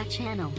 our channel.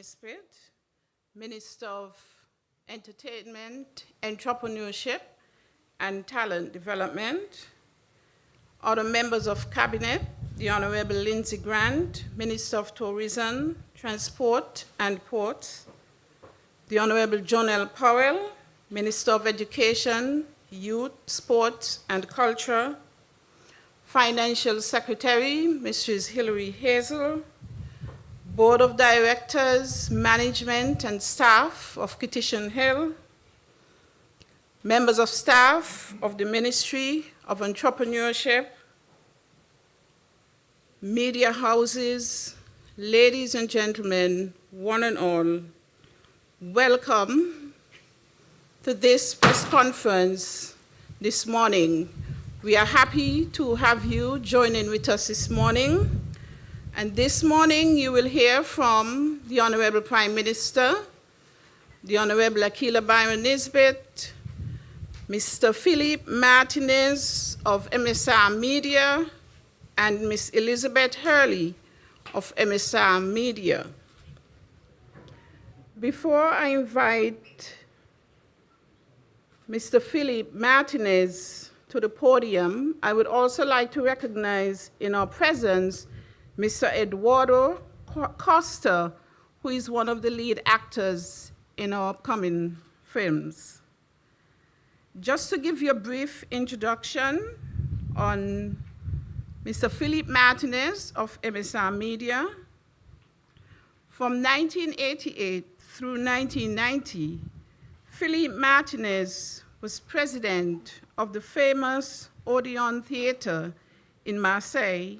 Nisbet, Minister of Entertainment, Entrepreneurship, and Talent Development. Other members of Cabinet, the Honorable Lindsey Grant, Minister of Tourism, Transport, and Ports. The Honorable John L. Powell, Minister of Education, Youth, Sports, and Culture. Financial Secretary, Mrs. Hillary Hazel. Board of Directors, Management, and Staff of Kitchen Hill. Members of staff of the Ministry of Entrepreneurship, media houses, ladies and gentlemen, one and all, welcome to this press conference this morning. We are happy to have you joining with us this morning. And this morning you will hear from the Honorable Prime Minister, the Honorable Akila Byron Nisbet, Mr. Philip Martinez of MSR Media, and Ms. Elizabeth Hurley of MSR Media. Before I invite Mr. Philip Martinez to the podium, I would also like to recognize in our presence Mr. Eduardo Costa, who is one of the lead actors in our upcoming films. Just to give you a brief introduction on Mr. Philip Martinez of MSR Media. From 1988 through 1990, Philip Martinez was president of the famous Odeon Theatre in Marseille,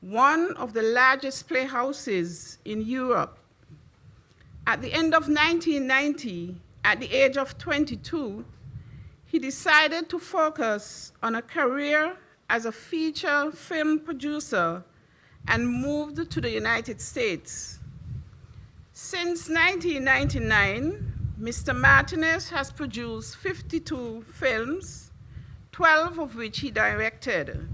one of the largest playhouses in Europe. At the end of 1990, at the age of 22, he decided to focus on a career as a feature film producer and moved to the United States. Since 1999, Mr. Martinez has produced 52 films, 12 of which he directed.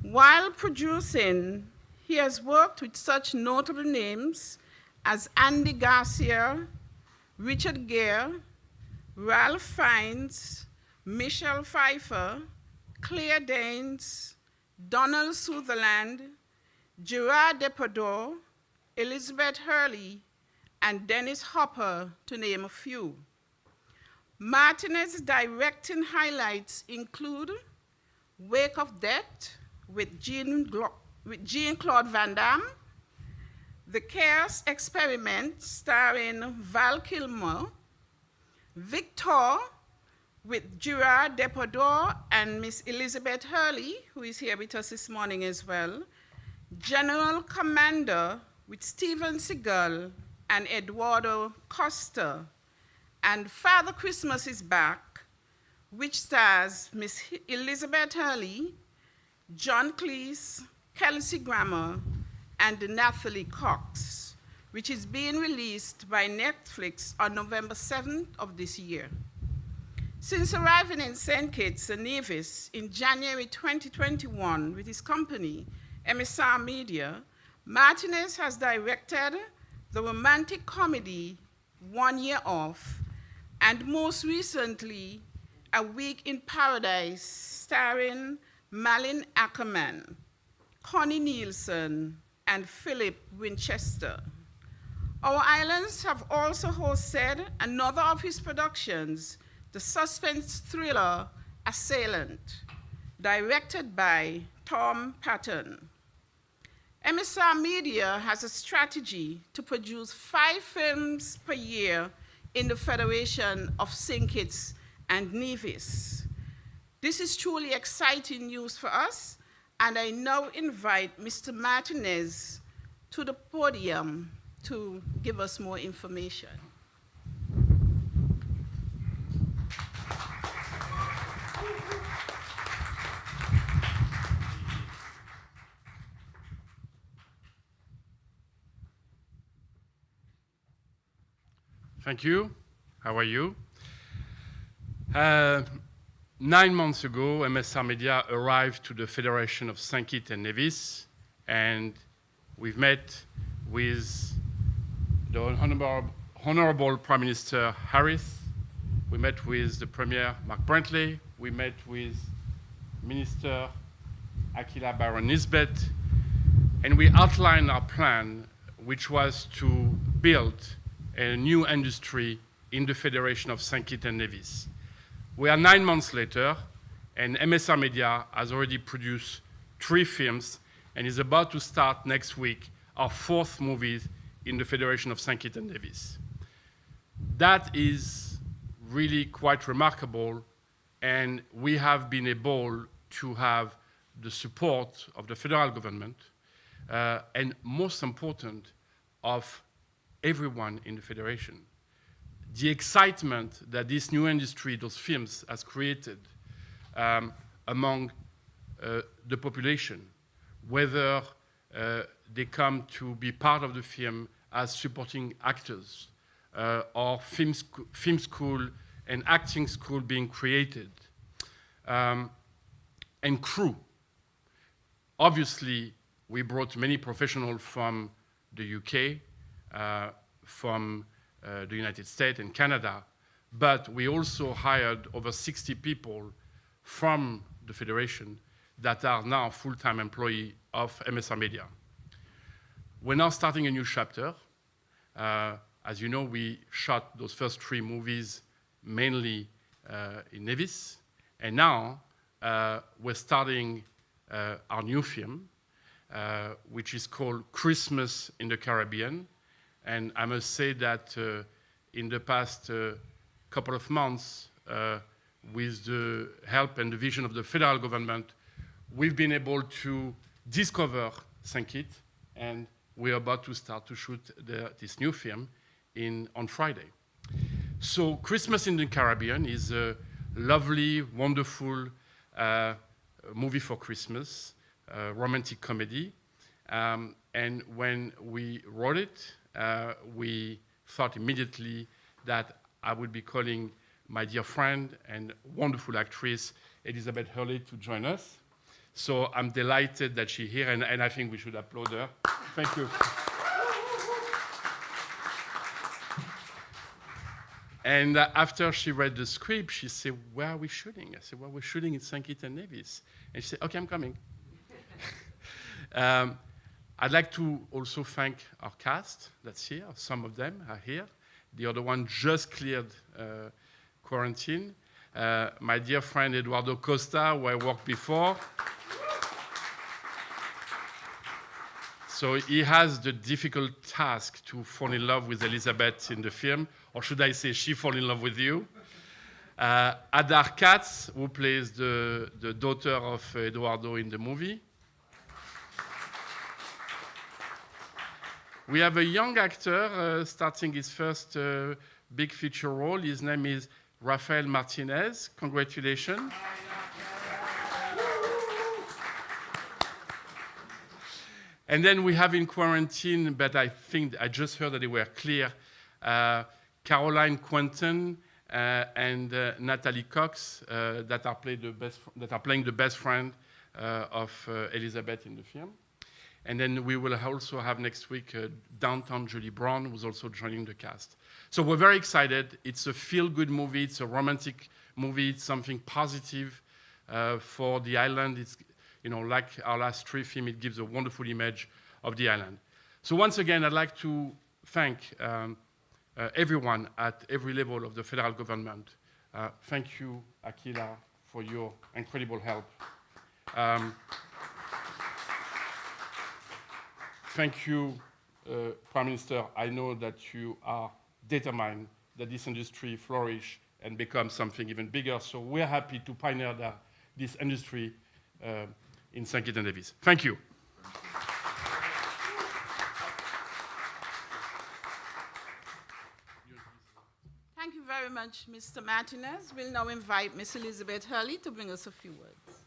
While producing, he has worked with such notable names as Andy Garcia, Richard Gere, Ralph Fiennes, Michelle Pfeiffer, Claire Danes, Donald Sutherland, Gerard Depardieu, Elizabeth Hurley, and Dennis Hopper, to name a few. Martinez's directing highlights include Wake of Death with Jean-Claude Van Damme, The Chaos Experiment starring Val Kilmer, Victor with Gerard Depardieu and Miss Elizabeth Hurley, who is here with us this morning as well, General Commander with Steven Seagal and Eduardo Costa, and Father Christmas is Back, which stars Miss Elizabeth Hurley, John Cleese, Kelsey Grammer, and Nathalie Cox, which is being released by Netflix on November 7th of this year. Since arriving in St. Kitts and Nevis in January 2021 with his company, MSR Media, Martinez has directed the romantic comedy 1 Year Off, and most recently, A Week in Paradise, starring Malin Ackerman, Connie Nielsen, and Philip Winchester. Our islands have also hosted another of his productions, the suspense thriller Assailant, directed by Tom Patton. MSR Media has a strategy to produce 5 films per year in the Federation of St. Kitts and Nevis. This is truly exciting news for us, and I now invite Mr. Martinez to the podium to give us more information. Thank you. How are you? 9 months ago, MSR Media arrived to the Federation of St. Kitts and Nevis, and we've met with the Honorable Prime Minister Harris. We met with the Premier Mark Brantley. We met with Minister Akila Baron-Nisbet, and we outlined our plan, which was to build a new industry in the Federation of St. Kitts and Nevis. We are 9 months later, and MSR Media has already produced 3 films and is about to start next week our 4th movie in the Federation of St. Kitts and Nevis. That is really quite remarkable, and we have been able to have the support of the federal government, and most important, of everyone in the Federation. The excitement that this new industry, those films, has created among the population, whether they come to be part of the film as supporting actors, or film school and acting school being created, and crew. Obviously, we brought many professionals from the UK, from the United States and Canada, but we also hired over 60 people from the Federation that are now full-time employees of MSR Media. We're now starting a new chapter. As you know, we shot those first 3 movies mainly in Nevis, and now we're starting our new film, which is called Christmas in the Caribbean. And I must say that in the past couple of months, with the help and the vision of the federal government, we've been able to discover St. Kitts, and we're about to start to shoot this new film on Friday. So Christmas in the Caribbean is a lovely, wonderful movie for Christmas, romantic comedy. And when we wrote it, we thought immediately that I would be calling my dear friend and wonderful actress, Elizabeth Hurley, to join us. So I'm delighted that she's here, and I think we should applaud her. Thank you. And after she read the script, she said, "Where are we shooting?" I said, "Well, we're shooting in St. Kitts and Nevis." And she said, "Okay, I'm coming." I'd like to also thank our cast that's here. Some of them are here. The other one just cleared quarantine. My dear friend Eduardo Costa, who I worked before. So he has the difficult task to fall in love with Elizabeth in the film, or should I say she fall in love with you. Adar Katz, who plays the daughter of Eduardo in the movie. We have a young actor starting his first big feature role. His name is Rafael Martinez. Congratulations. And then we have in quarantine, but I think I just heard that they were clear, Caroline Quentin and Natalie Cox that are playing the best friend of Elizabeth in the film. And then we will also have next week Downtown Julie Brown, who's also joining the cast. So we're very excited. It's a feel-good movie. It's a romantic movie. It's something positive for the island. It's, like our last 3 films, it gives a wonderful image of the island. So once again, I'd like to thank everyone at every level of the federal government. Thank you, Akila, for your incredible help. Thank you, Prime Minister. I know that you are determined that this industry flourish and become something even bigger. So we're happy to pioneer this industry in St. Kitts and Nevis. Thank you. Thank you very much, Mr. Martinez. We'll now invite Miss Elizabeth Hurley to bring us a few words.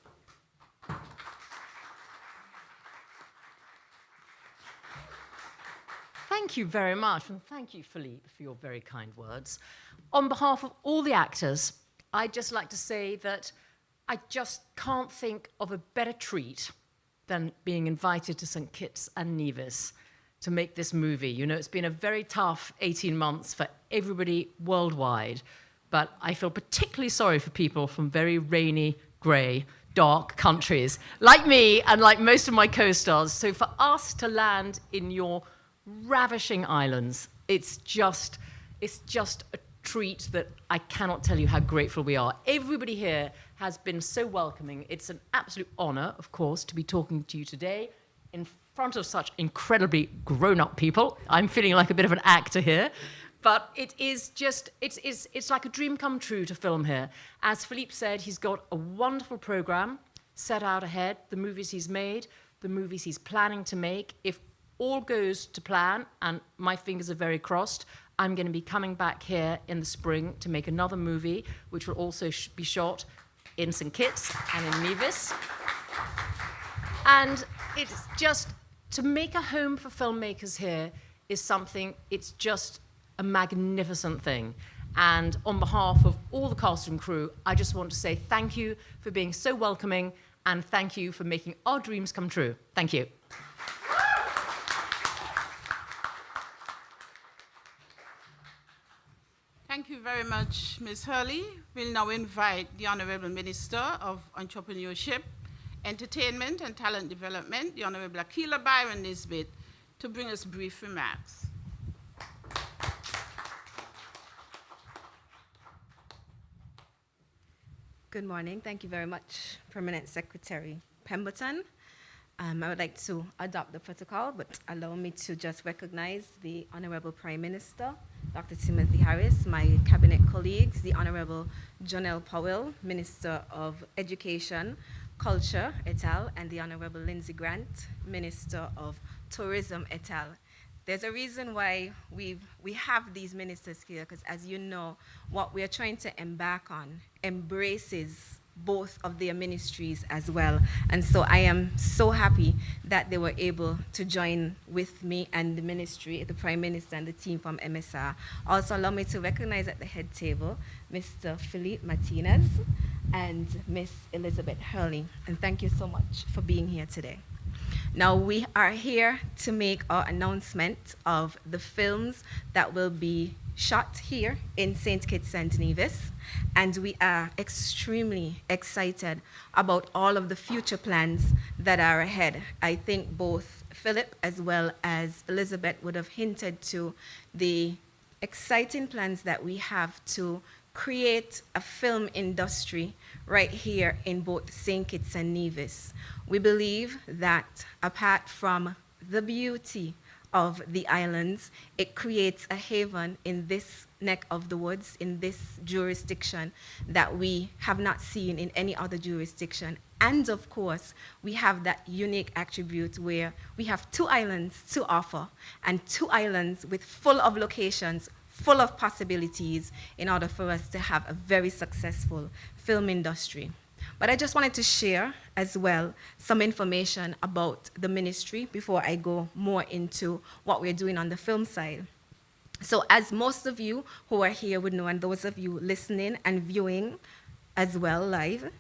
Thank you very much, and thank you, Philippe, for your very kind words. On behalf of all the actors, I'd just like to say that I just can't think of a better treat than being invited to St. Kitts and Nevis to make this movie. You know, it's been a very tough 18 months for everybody worldwide, but I feel particularly sorry for people from very rainy, grey, dark countries like me and like most of my co-stars. So for us to land in your ravishing islands, it's just a treat that I cannot tell you how grateful we are. Everybody here has been so welcoming. It's an absolute honor, of course, to be talking to you today in front of such incredibly grown-up people. I'm feeling like a bit of an actor here. But it is just, it's like a dream come true to film here. As Philippe said, he's got a wonderful program set out ahead, the movies he's made, the movies he's planning to make. If all goes to plan, and my fingers are very crossed, I'm going to be coming back here in the spring to make another movie, which will also be shot in St. Kitts and in Nevis. And it's just, to make a home for filmmakers here is something, it's just a magnificent thing. And on behalf of all the cast and crew, I just want to say thank you for being so welcoming, and thank you for making our dreams come true. Thank you. Thank you very much, Ms. Hurley. We'll now invite the Honorable Minister of Entrepreneurship, Entertainment and Talent Development, the Honorable Akila Byron Nisbet, to bring us brief remarks. Good morning. Thank you very much, Permanent Secretary Pemberton. I would like to adopt the protocol, but allow me to just recognize the Honorable Prime Minister, Dr. Timothy Harris, my cabinet colleagues, the Honorable Jonelle Powell, Minister of Education, Culture, et al., and the Honorable Lindsay Grant, Minister of Tourism, et al. There's a reason why we have these ministers here, because as you know, what we are trying to embark on embraces both of their ministries as well. And so I am so happy that they were able to join with me and the ministry, the Prime Minister and the team from MSR. Also allow me to recognize at the head table, Mr. Philippe Martinez and Miss Elizabeth Hurley. And thank you so much for being here today. Now, we are here to make our announcement of the films that will be shot here in St. Kitts and Nevis, and we are extremely excited about all of the future plans that are ahead. I think both Philip as well as Elizabeth would have hinted to the exciting plans that we have to create a film industry right here in both St. Kitts and Nevis. We believe that apart from the beauty of the islands, it creates a haven in this neck of the woods, in this jurisdiction that we have not seen in any other jurisdiction. And of course, we have that unique attribute where we have 2 islands to offer, and 2 islands with full of locations, full of possibilities in order for us to have a very successful film industry. But I just wanted to share as well some information about the ministry before I go more into what we're doing on the film side. So as most of you who are here would know, and those of you listening and viewing as well live,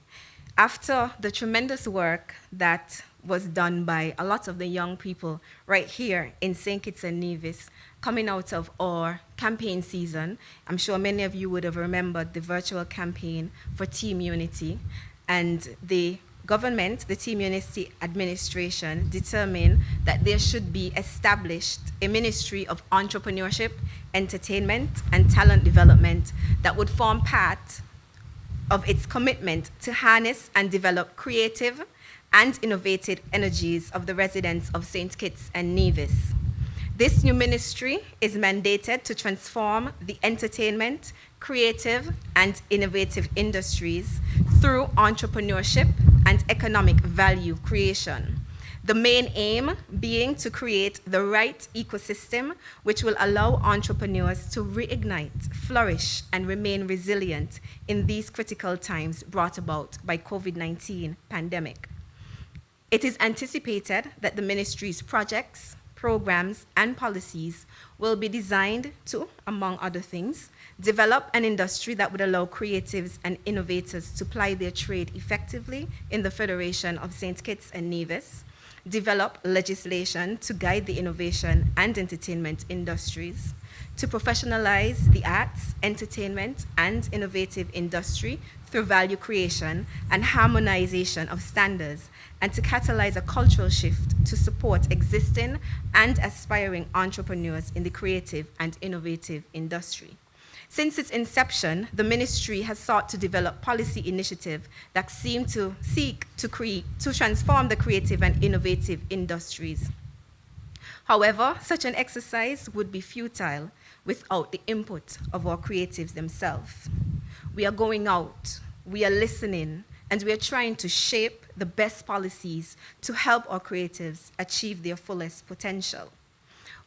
after the tremendous work that was done by a lot of the young people right here in St. Kitts and Nevis, coming out of our campaign season, I'm sure many of you would have remembered the virtual campaign for Team Unity, and the government, the Team Unity administration, determined that there should be established a Ministry of Entrepreneurship, Entertainment, and Talent Development that would form part of its commitment to harness and develop creative and innovative energies of the residents of St. Kitts and Nevis. This new ministry is mandated to transform the entertainment, creative, and innovative industries through entrepreneurship and economic value creation. The main aim being to create the right ecosystem which will allow entrepreneurs to reignite, flourish, and remain resilient in these critical times brought about by COVID-19 pandemic. It is anticipated that the ministry's projects, programs, and policies will be designed to, among other things, develop an industry that would allow creatives and innovators to ply their trade effectively in the Federation of St. Kitts and Nevis, develop legislation to guide the innovation and entertainment industries, to professionalize the arts, entertainment, and innovative industry through value creation and harmonization of standards, and to catalyze a cultural shift to support existing and aspiring entrepreneurs in the creative and innovative industry. Since its inception, the ministry has sought to develop policy initiatives that seek to transform the creative and innovative industries. However, such an exercise would be futile without the input of our creatives themselves. We are going out, we are listening, and we are trying to shape the best policies to help our creatives achieve their fullest potential.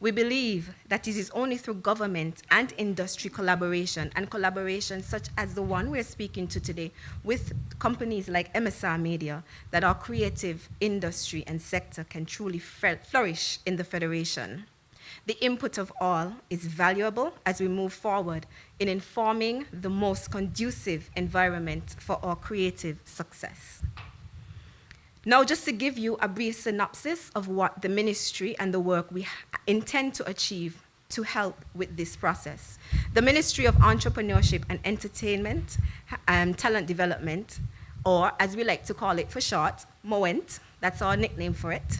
We believe that it is only through government and industry collaboration, and collaboration such as the one we're speaking to today with companies like MSR Media, that our creative industry and sector can truly flourish in the Federation. The input of all is valuable as we move forward in informing the most conducive environment for our creative success. Now, just to give you a brief synopsis of what the ministry and the work we intend to achieve to help with this process. The Ministry of Entrepreneurship and Entertainment and Talent Development, or as we like to call it for short, MOENT, that's our nickname for it.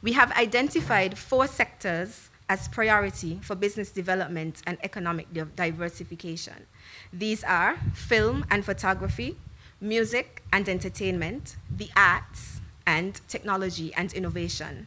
We have identified 4 sectors as priority for business development and economic diversification. These are film and photography, music and entertainment, the arts, and technology and innovation.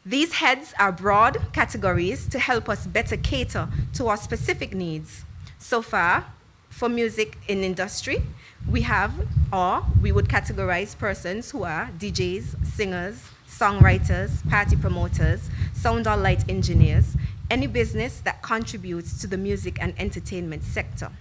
These heads are broad categories to help us better cater to our specific needs. So far, for music in industry, we would categorize persons who are DJs, singers, songwriters, party promoters, sound or light engineers, any business that contributes to the music and entertainment sector.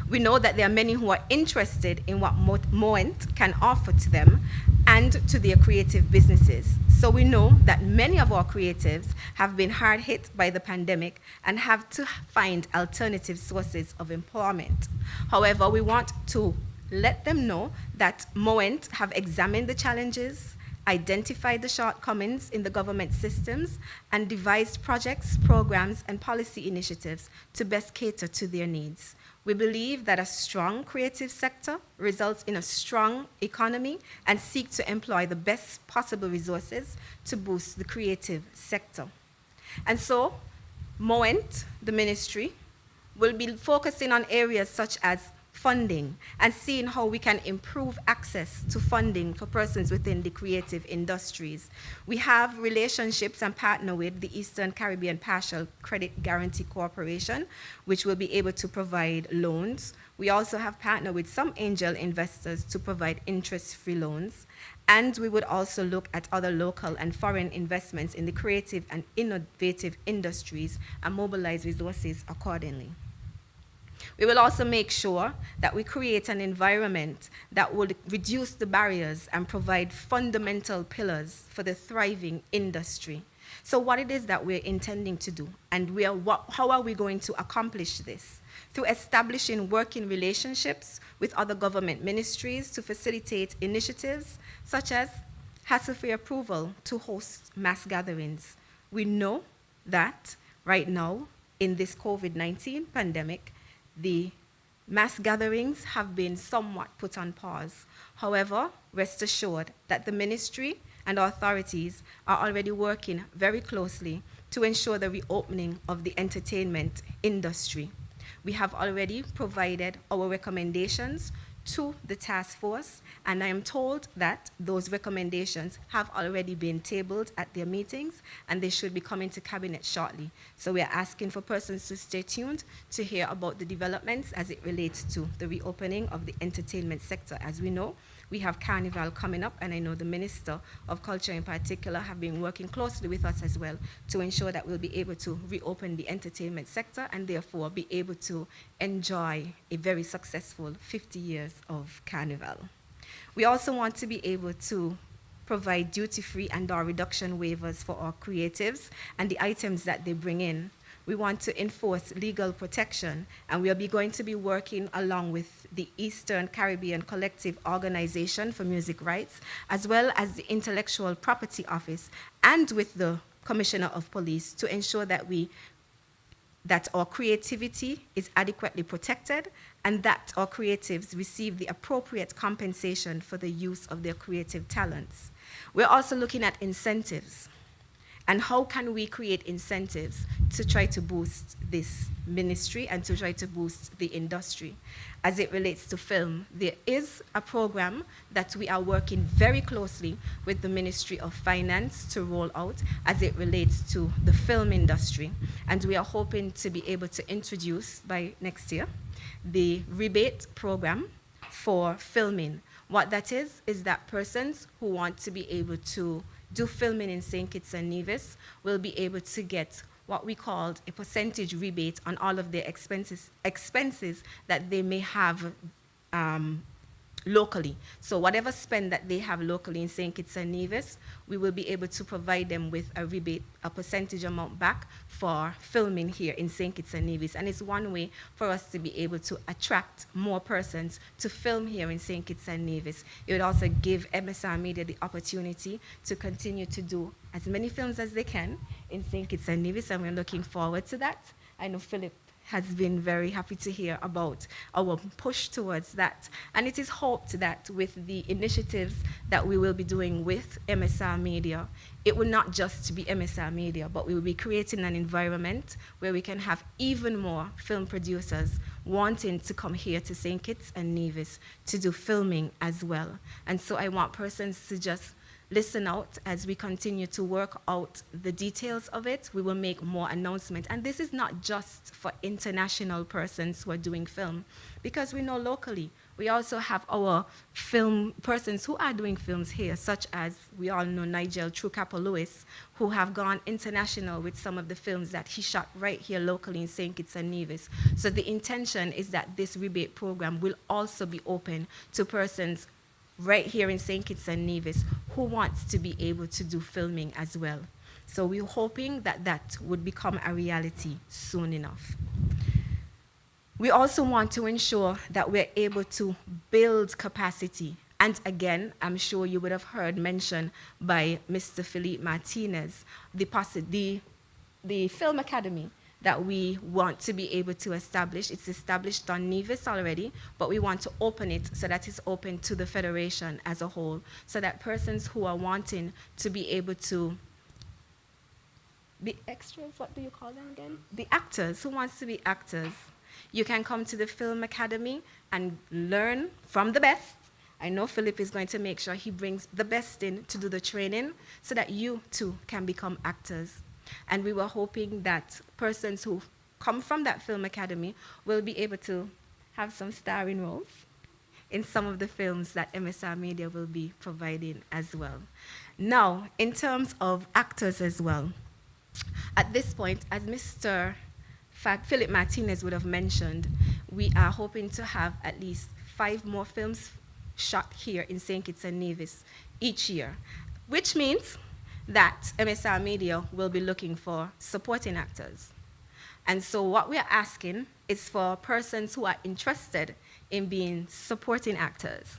We know that there are many who are interested in what MOENT can offer to them and to their creative businesses. So we know that many of our creatives have been hard hit by the pandemic and have to find alternative sources of employment. However, we want to let them know that MOENT have examined the challenges, identified the shortcomings in the government systems, and devised projects, programs, and policy initiatives to best cater to their needs. We believe that a strong creative sector results in a strong economy and seek to employ the best possible resources to boost the creative sector. And so, MOENT, the ministry, will be focusing on areas such as funding and seeing how we can improve access to funding for persons within the creative industries. We have relationships and partner with the Eastern Caribbean Partial Credit Guarantee Corporation, which will be able to provide loans. We also have partnered with some angel investors to provide interest-free loans. And we would also look at other local and foreign investments in the creative and innovative industries and mobilize resources accordingly. We will also make sure that we create an environment that would reduce the barriers and provide fundamental pillars for the thriving industry. So what it is that we're intending to do, and how are we going to accomplish this? Through establishing working relationships with other government ministries to facilitate initiatives such as hassle-free approval to host mass gatherings. We know that right now, in this COVID-19 pandemic, the mass gatherings have been somewhat put on pause. However, rest assured that the ministry and authorities are already working very closely to ensure the reopening of the entertainment industry. We have already provided our recommendations to the task force, and I am told that those recommendations have already been tabled at their meetings, and they should be coming to cabinet shortly. So we are asking for persons to stay tuned to hear about the developments as it relates to the reopening of the entertainment sector. As we know, we have Carnival coming up, and I know the Minister of Culture in particular have been working closely with us as well to ensure that we'll be able to reopen the entertainment sector and therefore be able to enjoy a very successful 50 years of Carnival. We also want to be able to provide duty-free and/or reduction waivers for our creatives and the items that they bring in. We want to enforce legal protection, and we'll be going to be working along with the Eastern Caribbean Collective Organization for Music Rights, as well as the Intellectual Property Office, and with the Commissioner of Police to ensure that that our creativity is adequately protected and that our creatives receive the appropriate compensation for the use of their creative talents. We're also looking at incentives. And how can we create incentives to try to boost this ministry and to try to boost the industry? As it relates to film, there is a program that we are working very closely with the Ministry of Finance to roll out as it relates to the film industry. And we are hoping to be able to introduce by next year the rebate program for filming. What that is that persons who want to be able to do filming in St. Kitts and Nevis will be able to get what we called a percentage rebate on all of their expenses that they may have locally. So whatever spend that they have locally in St. Kitts and Nevis, we will be able to provide them with a rebate, a percentage amount back for filming here in St. Kitts and Nevis. And it's one way for us to be able to attract more persons to film here in St. Kitts and Nevis. It would also give MSR Media the opportunity to continue to do as many films as they can in St. Kitts and Nevis, and we're looking forward to that. I know Philip has been very happy to hear about our push towards that. And it is hoped that with the initiatives that we will be doing with MSR Media, it will not just be MSR Media, but we will be creating an environment where we can have even more film producers wanting to come here to St. Kitts and Nevis to do filming as well. And so I want persons to just listen out as we continue to work out the details of it. We will make more announcements. And this is not just for international persons who are doing film, because we know locally we also have our film persons who are doing films here, such as we all know Nigel Trucapo-Lewis, who have gone international with some of the films that he shot right here locally in St. Kitts and Nevis. So the intention is that this rebate program will also be open to persons right here in St. Kitts and Nevis who wants to be able to do filming as well. So we're hoping that that would become a reality soon enough. We also want to ensure that we're able to build capacity. And again, I'm sure you would have heard mentioned by Mr. Philippe Martinez, the Film Academy that we want to be able to establish. It's established on Nevis already, but we want to open it so that it's open to the Federation as a whole, so that persons who are wanting to be able to be extras, what do you call them again? The actors, who wants to be actors. You can come to the Film Academy and learn from the best. I know Philip is going to make sure he brings the best in to do the training so that you too can become actors. And we were hoping that persons who come from that Film Academy will be able to have some starring roles in some of the films that MSR Media will be providing as well. Now, in terms of actors as well, at this point, as Mr. Philip Martinez would have mentioned, we are hoping to have at least 5 more films shot here in St. Kitts and Nevis each year, which means that MSR Media will be looking for supporting actors. And so what we are asking is for persons who are interested in being supporting actors,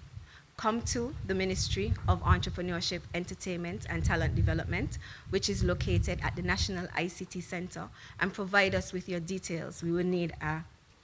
come to the Ministry of Entrepreneurship, Entertainment, and Talent Development, which is located at the National ICT Center, and provide us with your details. We will need a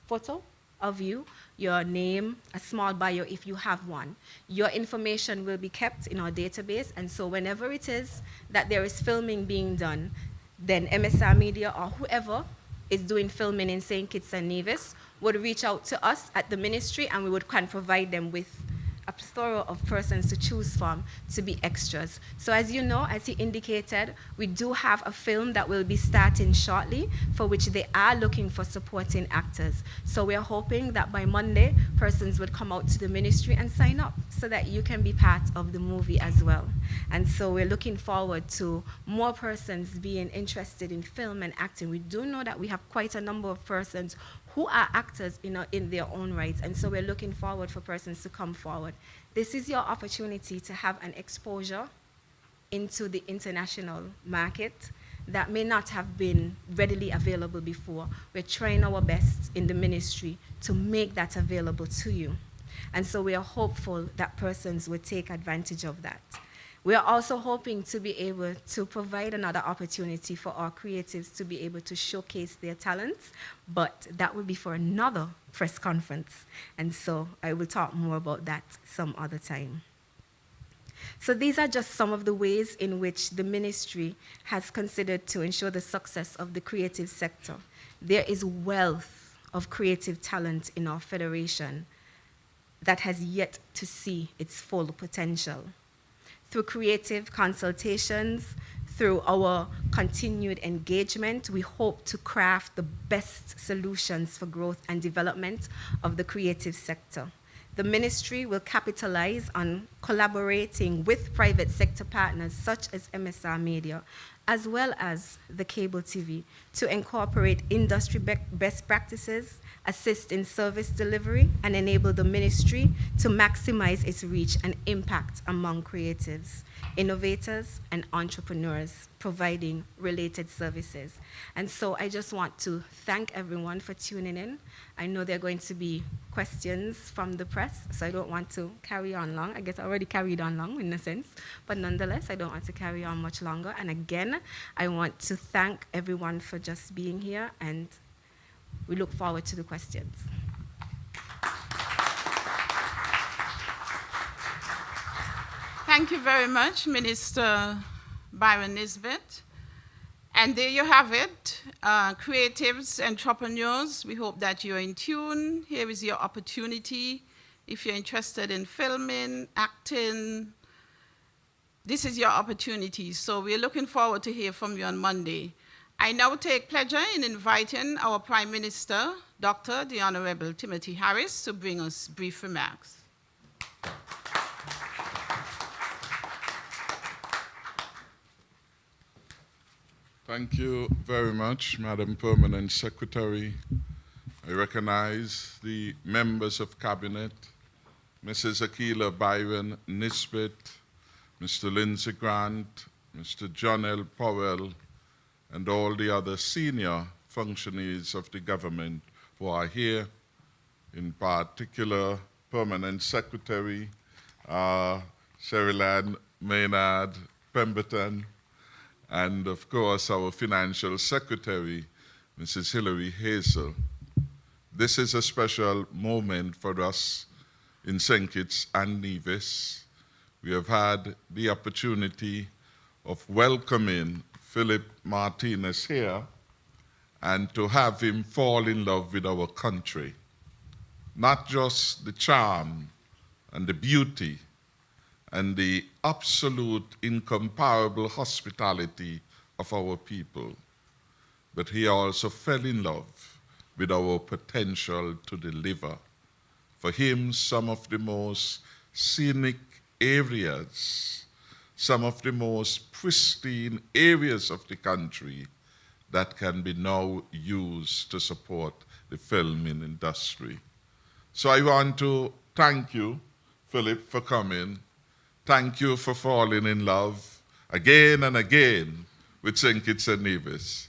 photo of you, your name, a small bio if you have one. Your information will be kept in our database, and so whenever it is that there is filming being done, then MSR Media or whoever is doing filming in St. Kitts and Nevis would reach out to us at the ministry, and we can provide them with a plethora of persons to choose from to be extras. So as you know, as he indicated, we do have a film that will be starting shortly for which they are looking for supporting actors. So we are hoping that by Monday, persons would come out to the ministry and sign up so that you can be part of the movie as well. And so we're looking forward to more persons being interested in film and acting. We do know that we have quite a number of persons who are actors in their own rights, and so we're looking forward for persons to come forward. This is your opportunity to have an exposure into the international market that may not have been readily available before. We're trying our best in the ministry to make that available to you. And so we are hopeful that persons will take advantage of that. We are also hoping to be able to provide another opportunity for our creatives to be able to showcase their talents, but that will be for another press conference. And so I will talk more about that some other time. So these are just some of the ways in which the ministry has considered to ensure the success of the creative sector. There is wealth of creative talent in our federation that has yet to see its full potential. Through creative consultations, through our continued engagement, we hope to craft the best solutions for growth and development of the creative sector. The ministry will capitalize on collaborating with private sector partners such as MSR Media, as well as the cable TV, to incorporate industry best practices, assist in service delivery, and enable the ministry to maximize its reach and impact among creatives, innovators, and entrepreneurs providing related services. And so I just want to thank everyone for tuning in. I know there are going to be questions from the press, so I don't want to carry on long. I guess I already carried on long in a sense, but nonetheless, I don't want to carry on much longer. And again, I want to thank everyone for just being here, and we look forward to the questions. Thank you very much, Minister Byron Nisbet. And there you have it, creatives, entrepreneurs. We hope that you're in tune. Here is your opportunity. If you're interested in filming, acting, this is your opportunity. So we're looking forward to hear from you on Monday. I now take pleasure in inviting our Prime Minister, Dr. the Honorable Timothy Harris, to bring us brief remarks. Thank you very much, Madam Permanent Secretary. I recognize the members of Cabinet, Mrs. Akila Byron Nisbet, Mr. Lindsey Grant, Mr. John L. Powell, and all the other senior functionaries of the government who are here, in particular, Permanent Secretary Sherilyn Maynard Pemberton, and of course our Financial Secretary, Mrs. Hilary Hazel. This is a special moment for us in St. Kitts and Nevis. We have had the opportunity of welcoming Philip Martinez here and to have him fall in love with our country. Not just the charm and the beauty and the absolute incomparable hospitality of our people, but he also fell in love with our potential to deliver. For him, some of the most scenic areas, some of the most pristine areas of the country that can be now used to support the filming industry. So I want to thank you, Philip, for coming. Thank you for falling in love again and again with St. Kitts and Nevis.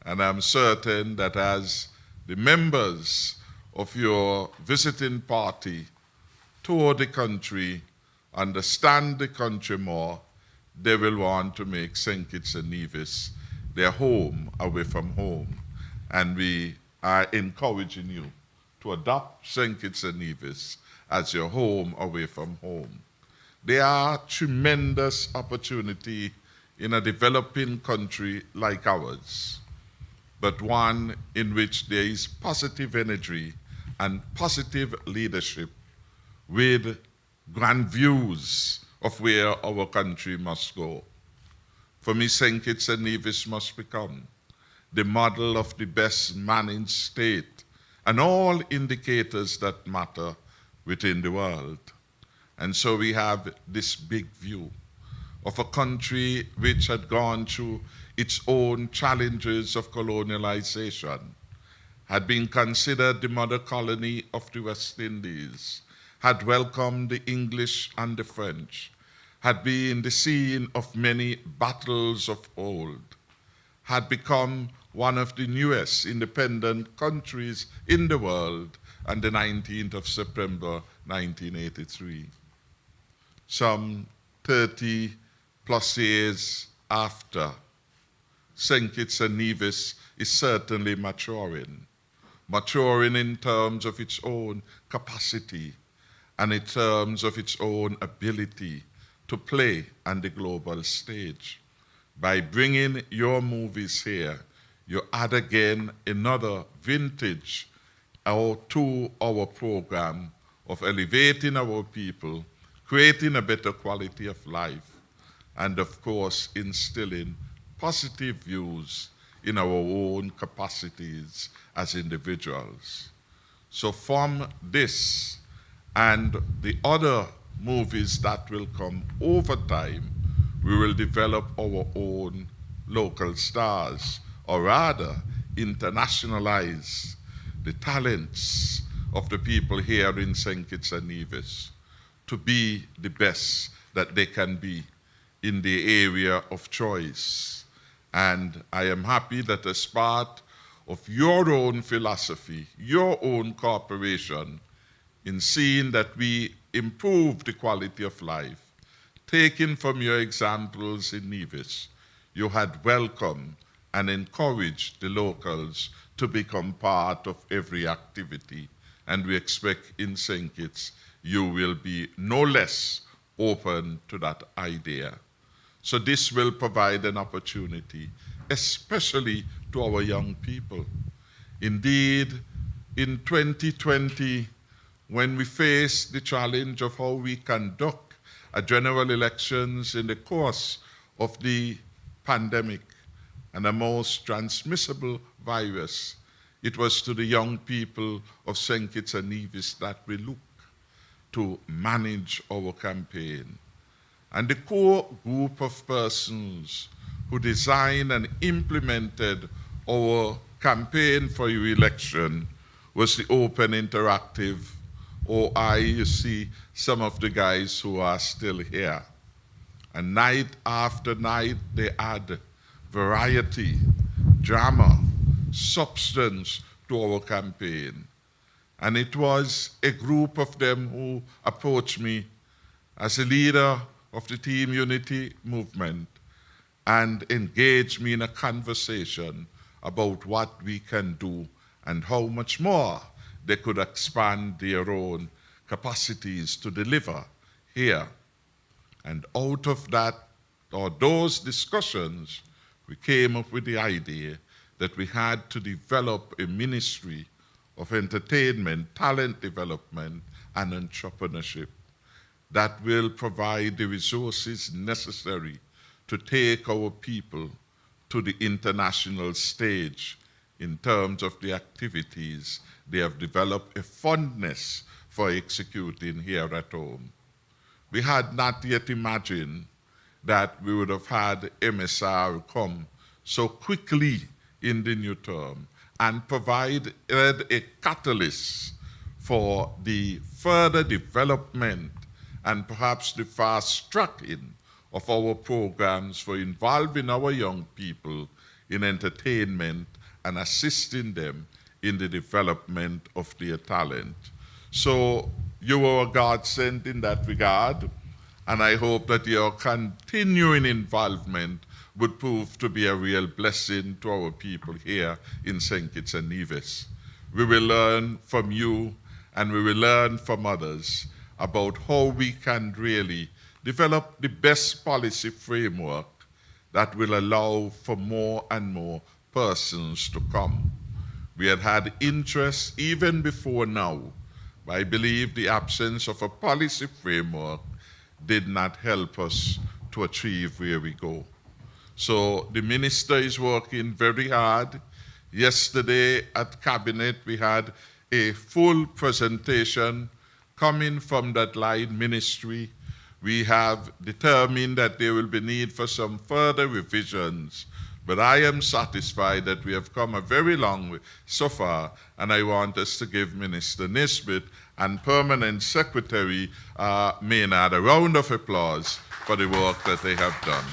And I'm certain that as the members of your visiting party tour the country, understand the country more, they will want to make St. Kitts and Nevis their home away from home. And we are encouraging you to adopt St. Kitts and Nevis as your home away from home. There are tremendous opportunity in a developing country like ours, but one in which there is positive energy and positive leadership with grand views of where our country must go. For me, St. Kitts and Nevis must become the model of the best managed state and all indicators that matter within the world. And so we have this big view of a country which had gone through its own challenges of colonialization, had been considered the mother colony of the West Indies, had welcomed the English and the French, had been the scene of many battles of old, had become one of the newest independent countries in the world on the 19th of September 1983. Some 30 plus years after, St. Kitts and Nevis is certainly maturing in terms of its own capacity and in terms of its own ability to play on the global stage. By bringing your movies here, you add again another vintage to our program of elevating our people, creating a better quality of life, and of course, instilling positive views in our own capacities as individuals. So from this and the other movies that will come over time, we will develop our own local stars, or rather internationalize the talents of the people here in St. Kitts and Nevis to be the best that they can be in the area of choice. And I am happy that as part of your own philosophy, your own cooperation, in seeing that we improve the quality of life, taking from your examples in Nevis, you had welcomed and encouraged the locals to become part of every activity. And we expect in St. Kitts you will be no less open to that idea. So this will provide an opportunity, especially to our young people. Indeed, in 2020, when we face the challenge of how we conduct a general elections in the course of the pandemic and a most transmissible virus, it was to the young people of St. Kitts and Nevis that we look to manage our campaign. And the core group of persons who designed and implemented our campaign for your election was the open, interactive OI. You see some of the guys who are still here. And night after night, they add variety, drama, substance to our campaign. And it was a group of them who approached me as a leader of the Team Unity movement and engaged me in a conversation about what we can do and how much more they could expand their own capacities to deliver here. And out of that, or those discussions, we came up with the idea that we had to develop a ministry of entertainment, talent development, and entrepreneurship that will provide the resources necessary to take our people to the international stage in terms of the activities they have developed a fondness for executing here at home. We had not yet imagined that we would have had MSR come so quickly in the new term and provide a catalyst for the further development and perhaps the fast tracking of our programs for involving our young people in entertainment and assisting them in the development of their talent. So you were a godsend in that regard, and I hope that your continuing involvement would prove to be a real blessing to our people here in St. Kitts and Nevis. We will learn from you and we will learn from others about how we can really develop the best policy framework that will allow for more and more persons to come. We had interest even before now, but I believe the absence of a policy framework did not help us to achieve where we go. So the minister is working very hard. Yesterday at Cabinet, we had a full presentation coming from that line ministry. We have determined that there will be need for some further revisions, but I am satisfied that we have come a very long way so far, and I want us to give Minister Nisbet and Permanent Secretary Maynard a round of applause for the work that they have done.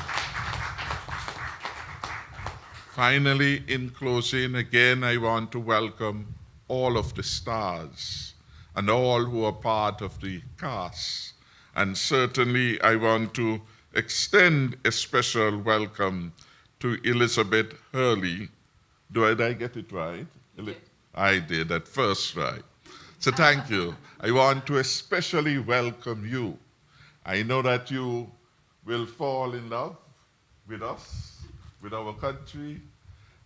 Finally, in closing, again, I want to welcome all of the stars and all who are part of the cast. And certainly, I want to extend a special welcome to Elizabeth Hurley. Did I get it right? I did at first try. So thank you. I want to especially welcome you. I know that you will fall in love with us, with our country,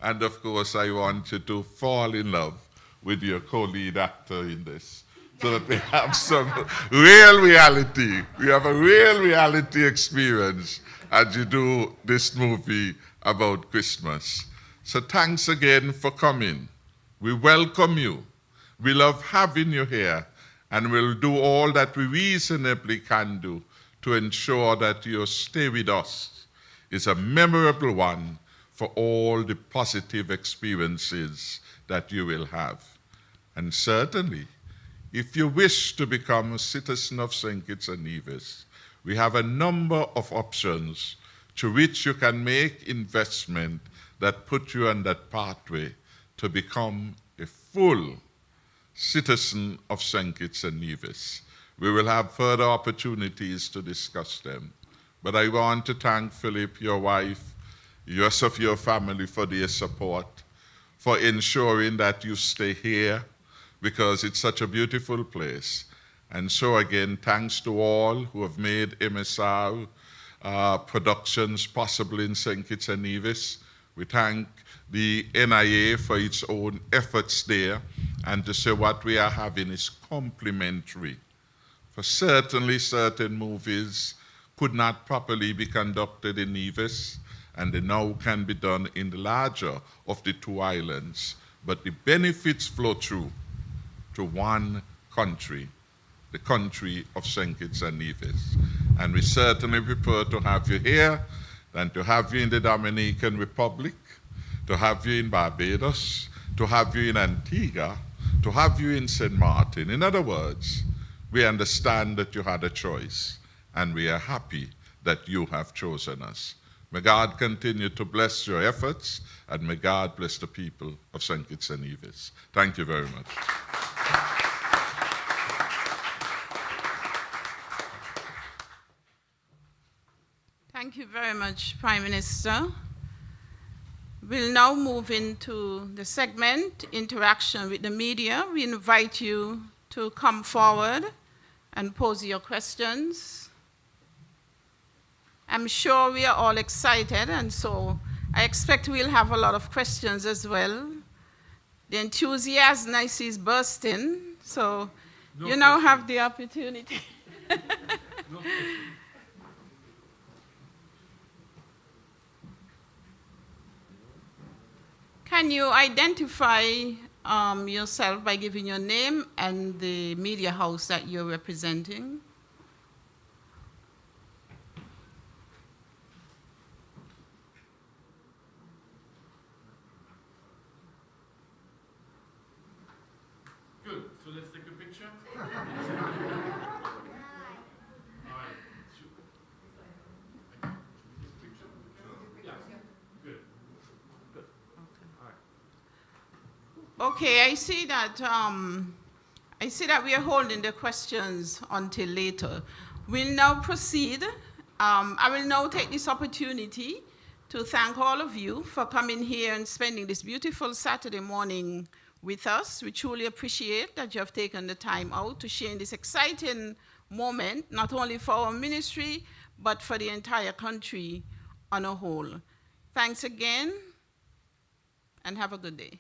and of course I want you to fall in love with your co-lead actor in this, so that we have some real reality. We have a real reality experience as you do this movie about Christmas. So thanks again for coming. We welcome you. We love having you here, and we'll do all that we reasonably can do to ensure that your stay with us is a memorable one for all the positive experiences that you will have. And certainly, if you wish to become a citizen of St. Kitts and Nevis, we have a number of options to which you can make investment that put you on that pathway to become a full citizen of St. Kitts and Nevis. We will have further opportunities to discuss them. But I want to thank Philip, your wife, the rest of your family for their support, for ensuring that you stay here, because it's such a beautiful place. And so again, thanks to all who have made MSR productions possible in St. Kitts and Nevis. We thank the NIA for its own efforts there, and to say what we are having is complementary. For certainly certain movies could not properly be conducted in Nevis, and they now can be done in the larger of the two islands. But the benefits flow through to one country, the country of St. Kitts and Nevis. And we certainly prefer to have you here than to have you in the Dominican Republic, to have you in Barbados, to have you in Antigua, to have you in St. Martin. In other words, we understand that you had a choice, and we are happy that you have chosen us. May God continue to bless your efforts, and may God bless the people of St. Kitts and Nevis. Thank you very much. Thank you very much, Prime Minister. We'll now move into the segment, Interaction with the Media. We invite you to come forward and pose your questions. I'm sure we are all excited, and so I expect we'll have a lot of questions as well. The enthusiasm I see is bursting, so you now have the opportunity. No Can you identify yourself by giving your name and the media house that you're representing? Good. So let's take a picture. All right. Yeah. Good. Good. All right. Okay, I see that we are holding the questions until later. We'll now proceed. I will now take this opportunity to thank all of you for coming here and spending this beautiful Saturday morning with us. We truly appreciate that you have taken the time out to share in this exciting moment, not only for our ministry, but for the entire country on a whole. Thanks again, and have a good day.